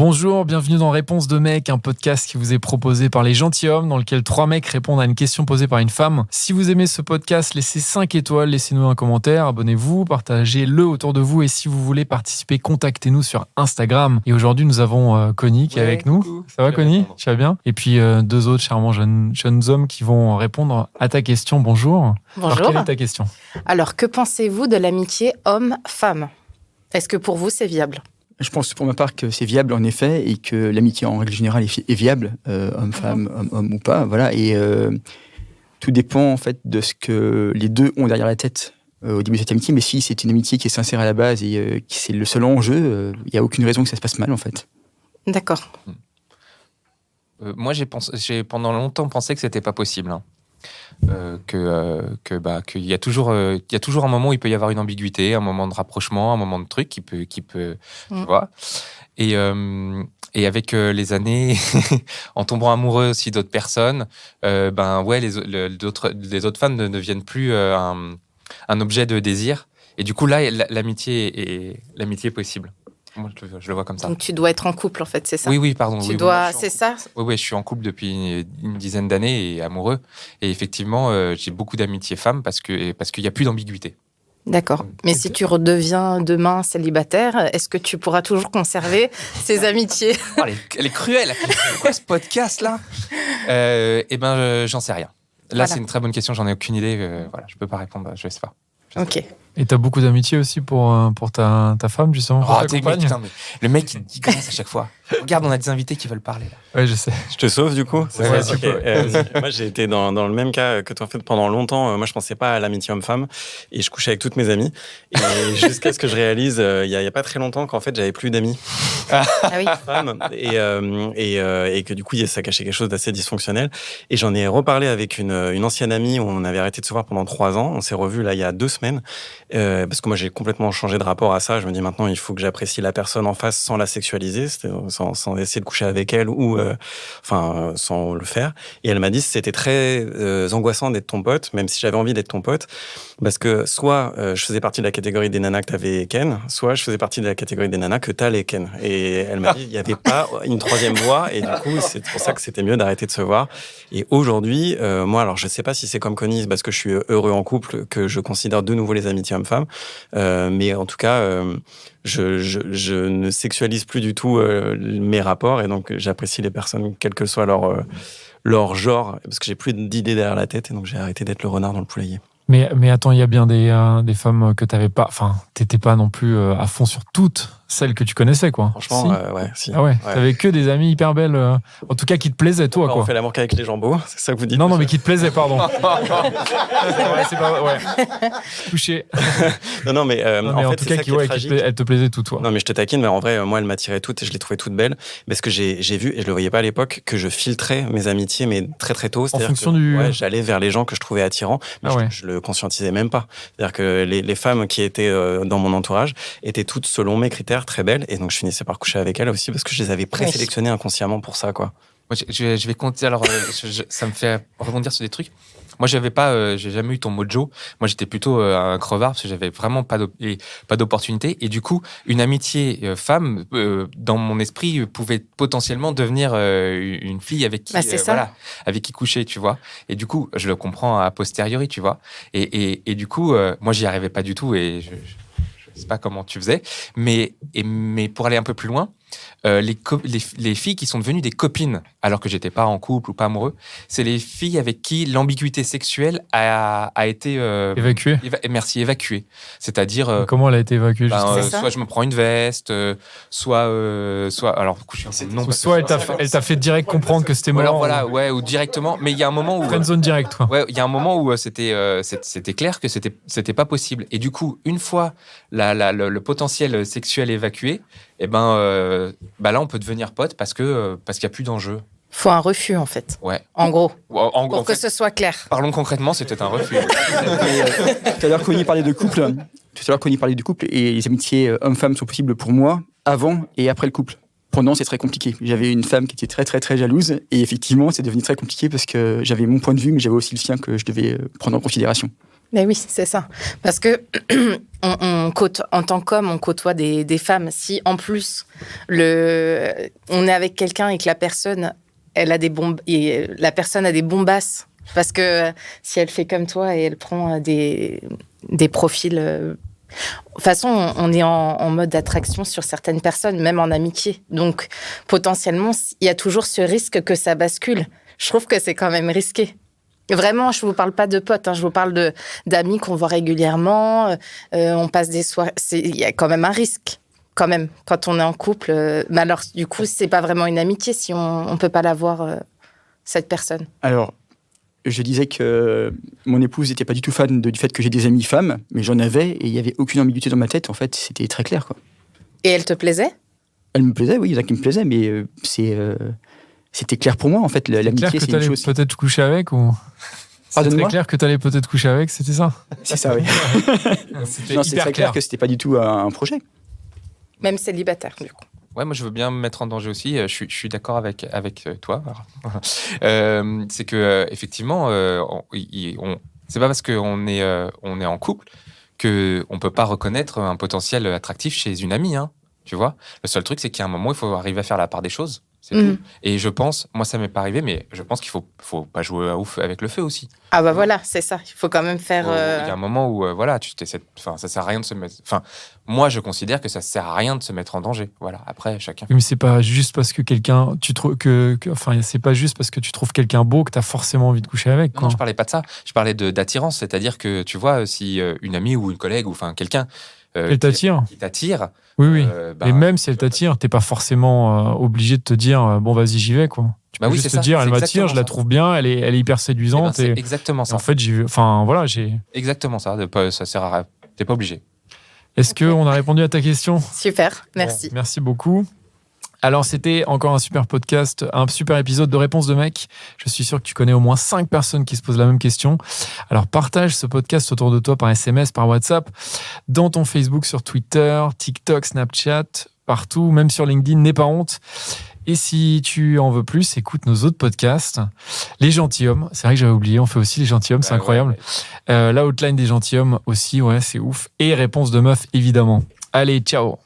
Bonjour, bienvenue dans Réponse de mec, un podcast qui vous est proposé par les gentilshommes, dans lequel 3 mecs répondent à une question posée par une femme. Si vous aimez ce podcast, laissez 5 étoiles, laissez-nous un commentaire, abonnez-vous, partagez-le autour de vous et si vous voulez participer, contactez-nous sur Instagram. Et aujourd'hui, nous avons Connie qui est avec nous. Coucou. Ça va Connie ? Tu vas bien ? Et puis 2 autres charmants jeunes hommes qui vont répondre à ta question. Bonjour. Bonjour. Alors, quelle est ta question ? Alors, que pensez-vous de l'amitié homme-femme ? Est-ce que pour vous, c'est viable ? Je pense pour ma part que c'est viable en effet et que l'amitié en règle générale est viable, homme-femme, homme-homme ou pas, voilà. Et tout dépend en fait de ce que les deux ont derrière la tête au début de cette amitié. Mais si c'est une amitié qui est sincère à la base et qui c'est le seul enjeu, il n'y a aucune raison que ça se passe mal en fait. D'accord. Moi, j'ai pendant longtemps pensé que c'était pas possible. Qu'il y a toujours un moment où il peut y avoir une ambiguïté, un moment de rapprochement, un moment de truc qui peut tu vois. Et avec les années, en tombant amoureux aussi d'autres personnes, les autres femmes ne deviennent plus un objet de désir. Et du coup, là, l'amitié est possible. Moi, je le vois comme ça. Donc, tu dois être en couple, en fait, c'est ça ? Oui, pardon. C'est ça ? Oui, je suis en couple depuis une dizaine d'années et amoureux. Et effectivement, j'ai beaucoup d'amitiés femmes parce qu'il n'y a plus d'ambiguïté. D'accord. Mais si tu redeviens demain célibataire, est-ce que tu pourras toujours conserver ces amitiés ? Oh, elle est cruelle. C'est quoi ce podcast-là ? J'en sais rien. Là, Voilà. C'est une très bonne question. J'en ai aucune idée. Je peux pas répondre. Je sais pas. Ok. Et t'as beaucoup d'amitié aussi pour ta femme, justement, pour ta compagne ? Le mec, il commence à chaque fois. Regarde, on a des invités qui veulent parler. Là. Ouais, je sais. Je te sauve du coup. Ouais, tu peux. Moi j'ai été dans le même cas que toi. En fait, pendant longtemps, moi je pensais pas à l'amitié homme-femme et je couchais avec toutes mes amies. Et jusqu'à ce que je réalise, il y a pas très longtemps qu'en fait j'avais plus d'amis Ah oui. femmes et que du coup ça cachait quelque chose d'assez dysfonctionnel. Et j'en ai reparlé avec une ancienne amie où on avait arrêté de se voir pendant 3 ans. On s'est revus là il y a 2 semaines parce que moi j'ai complètement changé de rapport à ça. Je me dis maintenant il faut que j'apprécie la personne en face sans la sexualiser, sans essayer de coucher avec elle ou sans le faire. Et elle m'a dit c'était très angoissant d'être ton pote, même si j'avais envie d'être ton pote, parce que soit je faisais partie de la catégorie des nanas que t'avais ken, soit je faisais partie de la catégorie des nanas que t'as les ken. Et elle m'a dit il n'y avait pas une troisième voie, et du coup c'est pour ça que c'était mieux d'arrêter de se voir. Et aujourd'hui, moi alors je sais pas si c'est comme Connie, parce que je suis heureux en couple, que je considère de nouveau les amitiés hommes-femmes, mais en tout cas je ne sexualise plus du tout mes rapports, et donc j'apprécie les personnes quel que soit leur genre, parce que j'ai plus d'idées derrière la tête, et donc j'ai arrêté d'être le renard dans le poulailler. Mais attends, il y a bien des femmes que t'avais pas... Enfin, t'étais pas non plus à fond sur toutes celles que tu connaissais, quoi. Franchement, Si. ouais, si. Ah ouais, t'avais que des amies hyper belles, en tout cas qui te plaisaient, toi, Alors, quoi. on fait l'amour qu'avec les jambos, c'est ça que vous dites? Non, mais qui te plaisaient, pardon. C'est pas... Ouais. Touché. Non, mais En fait, tout c'est cas, ça qui est tragique. elle te plaisait tout, toi. Non, mais je te taquine, mais en vrai, moi, elle m'attirait toutes et je les trouvais toutes belles. Parce que j'ai vu, et je le voyais pas à l'époque, que je filtrais mes amitiés, mais très très tôt. En C'est-à-dire fonction que, du... j'allais vers les gens que je trouvais attirants, mais je le conscientisais même pas. C'est-à-dire que les femmes qui étaient dans mon entourage étaient toutes, selon mes critères, très belles. Et donc, je finissais par coucher avec elles aussi parce que je les avais présélectionnées inconsciemment pour ça, quoi. Moi, je vais compter. Alors, ça me fait rebondir sur des trucs. Moi, j'ai jamais eu ton mojo. Moi, j'étais plutôt un crevard parce que j'avais vraiment pas d'opportunité. Et du coup, une amitié femme, dans mon esprit, pouvait potentiellement devenir une fille avec qui, avec qui coucher, tu vois. Et du coup, je le comprends a posteriori, tu vois. Et du coup, moi, j'y arrivais pas du tout et je sais pas comment tu faisais. Mais pour aller un peu plus loin, les filles qui sont devenues des copines alors que j'étais pas en couple ou pas amoureux, c'est les filles avec qui l'ambiguïté sexuelle a été évacuée. Évacuée. C'est-à-dire comment elle a été évacuée, justement soit je me prends une veste, soit alors soit elle t'a fait direct comprendre que c'était mort. Alors voilà, ouais, ou directement. Mais il y a un moment où friendzone direct, quoi. Ouais, il y a un moment où c'était clair que c'était pas possible. Et du coup, une fois le potentiel sexuel évacué, et là on peut devenir pote parce qu'il y a plus d'enjeu. Faut un refus, en fait. Ouais. En gros. Pour que ce soit clair. Parlons concrètement, c'était un refus. Tout à l'heure, Connie parlait de couple. Et les amitiés hommes-femmes sont possibles pour moi avant et après le couple. Pendant, c'est très compliqué. J'avais une femme qui était très, très, très jalouse. Et effectivement, c'est devenu très compliqué parce que j'avais mon point de vue, mais j'avais aussi le sien que je devais prendre en considération. Mais oui, c'est ça. Parce que en tant qu'homme, on côtoie des femmes. Si en plus on est avec quelqu'un et que la personne, elle a la personne a des bombasses, parce que si elle fait comme toi et elle prend des profils. De toute façon, on est en mode d'attraction sur certaines personnes, même en amitié. Donc, potentiellement, il y a toujours ce risque que ça bascule. Je trouve que c'est quand même risqué. Vraiment, je ne vous parle pas de potes, je vous parle d'amis qu'on voit régulièrement, on passe des soirées. Il y a quand même un risque, quand même, quand on est en couple. Mais alors, du coup, ce n'est pas vraiment une amitié si on ne peut pas la voir, cette personne. Alors, je disais que mon épouse n'était pas du tout fan du fait que j'ai des amies femmes, mais j'en avais et il n'y avait aucune ambiguïté dans ma tête. En fait, c'était très clair, quoi. Et elle te plaisait ? Elle me plaisait, oui, il y en a qui me plaisaient, mais c'était clair pour moi, en fait. L'amitié, c'est une chose. Peut-être coucher avec ou... C'est très clair que tu allais peut-être coucher avec, c'était ça ? C'est ça, oui. Non, c'est très clair que c'était pas du tout un projet. Même célibataire, du coup. Ouais, moi je veux bien me mettre en danger aussi. Je suis d'accord avec toi. C'est que effectivement, c'est pas parce qu'on est en couple que on peut pas reconnaître un potentiel attractif chez une amie. Hein, tu vois. Le seul truc, c'est qu'il y a un moment, il faut arriver à faire la part des choses. C'est tout. Et je pense, moi ça m'est pas arrivé, mais je pense qu'il faut pas jouer à ouf avec le feu aussi. Ah bah voilà, c'est ça. Il faut quand même faire. Il y a un moment où ça sert à rien de se mettre. Enfin, moi je considère que ça sert à rien de se mettre en danger. Voilà. Après chacun. Mais c'est pas juste parce que quelqu'un, tu trouves c'est pas juste parce que tu trouves quelqu'un beau que t'as forcément envie de coucher avec. Quoi. Non, je parlais pas de ça. Je parlais d'attirance, c'est-à-dire que tu vois, si une amie ou une collègue ou enfin quelqu'un. Elle t'attire. Qui t'attire. Oui. Et même si elle t'attire, t'es pas forcément obligé de te dire bon vas-y j'y vais quoi. Tu peux juste te dire elle m'attire, je la trouve bien, elle est hyper séduisante. C'est exactement ça. En fait j'ai. Exactement ça. Ça sert à rien. T'es pas obligé. Est-ce qu'on a répondu à ta question ? Super, merci. Bon, merci beaucoup. Alors, c'était encore un super podcast, un super épisode de Réponse de mec. Je suis sûr que tu connais au moins 5 personnes qui se posent la même question. Alors, partage ce podcast autour de toi par SMS, par WhatsApp, dans ton Facebook, sur Twitter, TikTok, Snapchat, partout, même sur LinkedIn, n'aie pas honte. Et si tu en veux plus, écoute nos autres podcasts. Les Gentilhommes, c'est vrai que j'avais oublié, on fait aussi les Gentilhommes, c'est incroyable. Ouais. La Outline des Gentilhommes aussi, ouais, c'est ouf. Et Réponse de meuf, évidemment. Allez, ciao.